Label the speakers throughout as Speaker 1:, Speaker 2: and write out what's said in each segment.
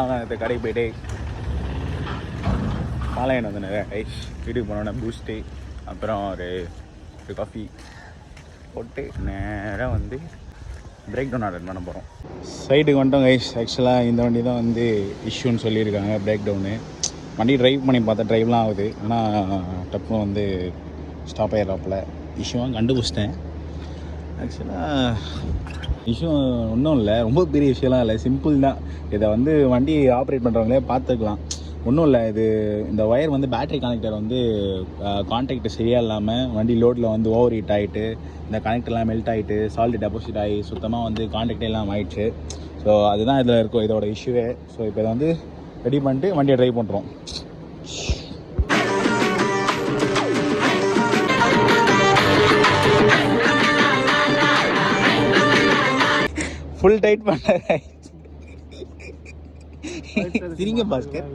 Speaker 1: இந்த கடைக்கு போய்ட்டு பாலையன் வந்து ஐஸ் வீட்டுக்கு போனோன்னே பூஸ்ட்டு அப்புறம் ஒரு காஃபி போட்டு நேராக வந்து பிரேக் டவுன் அட்டன் பண்ண போகிறோம். சைட்டுக்கு வந்துட்டோம் கைஸ். ஆக்சுவலாக இந்த வண்டி தான் வந்து இஷ்யூன்னு சொல்லியிருக்காங்க, பிரேக் டவுனு. வண்டி ட்ரைவ் பண்ணி பார்த்தா ட்ரைவ்லாம் ஆகுது, ஆனால் டப்புன்னு வந்து ஸ்டாப் ஆகிடுறாப்புல. இஷ்யூவாக கண்டுபிடிச்சிட்டேன். ஆக்சுவலாக இஷ்யூ ஒன்றும் இல்லை, ரொம்ப பெரிய விஷயம்லாம் இல்லை, சிம்பிள் தான். இதை வந்து வண்டி ஆப்ரேட் பண்ணுறவங்களே பார்த்துக்கலாம். ஒன்றும் இல்லை, இது இந்த ஒயர் வந்து பேட்டரி கனெக்டர் வந்து கான்டாக்ட் சரியாக இல்லாமல் வண்டி லோடில் வந்து ஓவர் ஹீட் ஆகிட்டு இந்த கனெக்டர்லாம் மெல்ட் ஆகிட்டு சால்ட் டெபாசிட் ஆகி சுத்தமாக வந்து கான்டாக்டே இல்லாமல் ஆயிடுச்சு. ஸோ அதுதான் இதில் இருக்கும் இதோட இஷ்யூவே. ஸோ இப்போ இதை வந்து ரெடி பண்ணிட்டு வண்டியை ட்ரைவ் பண்ணுறோம். ஃபுல் டைட் பண்ண சரிங்க பாஸ்கர்.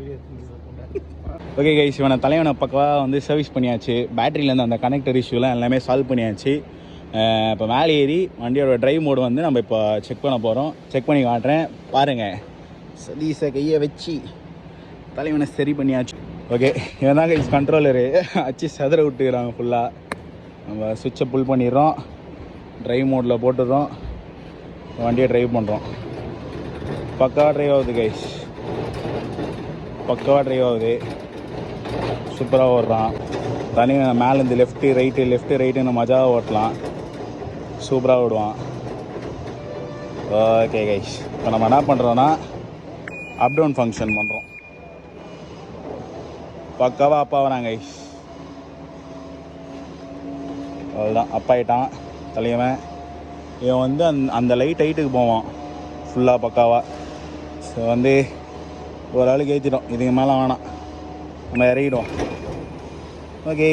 Speaker 1: ஓகே கைஸ், இவனை தலைவனை பக்கவாக வந்து சர்வீஸ் பண்ணியாச்சு. பேட்டரியிலேருந்து அந்த கனெக்டர் இஷ்யூலாம் எல்லாமே சால்வ் பண்ணியாச்சு. இப்போ மேலே ஏறி வண்டியோட ட்ரைவ் மோடு வந்து நம்ம இப்போ செக் பண்ண போகிறோம். செக் பண்ணி காட்டுறேன் பாருங்கள். சதீஸை கையை வச்சு தலைவனை சரி பண்ணியாச்சு. ஓகே, இவன் தான் கைஸ் கண்ட்ரோலரு. வச்சு சதுர விட்டுக்கிறாங்க ஃபுல்லாக. நம்ம சுவிட்சை புல் பண்ணிடுறோம், ட்ரைவ் மோடில் போட்டுடுறோம், வண்டியை ட்ரைவ் பண்ணுறோம். பக்காவாக ட்ரைவ் ஆகுது கைஸ், பக்காவாக ட்ரைவ் ஆகுது. சூப்பராக ஓடுறான். தனியாக மேலேருந்து லெஃப்ட்டு ரைட்டுன்னு மஜாவாக ஓட்டலாம். சூப்பராக ஓடுவான். ஓகே கைஸ், இப்போ நம்ம என்ன பண்ணுறோன்னா அப் டவுன் ஃபங்க்ஷன் பண்ணுறோம். பக்காவாக அப்பா வராங்க கைஸ். அவ்வளோதான், அப்பாயிட்டான் தலைவன். இவன் வந்து அந்த லைட் ஹைட்டுக்கு போவான் ஃபுல்லாக பக்காவாக. ஸோ வந்து ஒரு ஆளுக்கு ஏற்றிட்டோம், இதுக்கு மேலே வேணாம், நம்ம இறங்கிடுவோம். ஓகே,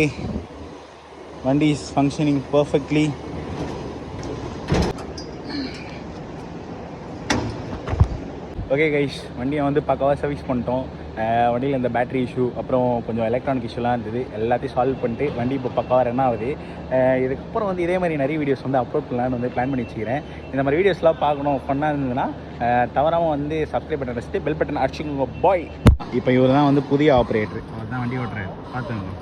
Speaker 1: வண்டி is functioning perfectly. Okay guys, வண்டியை வந்து பக்காவாக சர்வீஸ் பண்ணிட்டோம். வண்டியில் இந்த பேட்டரி இஷ்யூ அப்புறம் கொஞ்சம் எலக்ட்ரானிக் இஷ்யூலாம் இருந்தது, எல்லாத்தையும் சால்வ் பண்ணிட்டு வண்டி இப்போ பக்காவாக ரன் ஆகுது. இதுக்கப்புறம் வந்து இதே மாதிரி நிறைய வீடியோஸ் வந்து அப்லோட் பண்ணலான்னு வந்து பிளான் பண்ணி வச்சுக்கிறேன். இந்த மாதிரி வீடியோஸ்லாம் பார்க்கணும் ஃபன்னாக இருந்ததுன்னா தவறாமல் வந்து சப்ஸ்கிரைப் பட்டன் அடிச்சுட்டு பெல் பட்டன் அடிச்சுக்கோங்க பாய். இப்போ இவர் தான் வந்து புதிய ஆப்ரேட்டர், அவர் தான் வண்டி ஓட்டுறாரு பார்த்துங்க.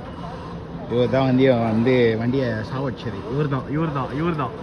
Speaker 1: இவர் தான் வந்து வண்டியை சாவடிச்சது. இவர் தான்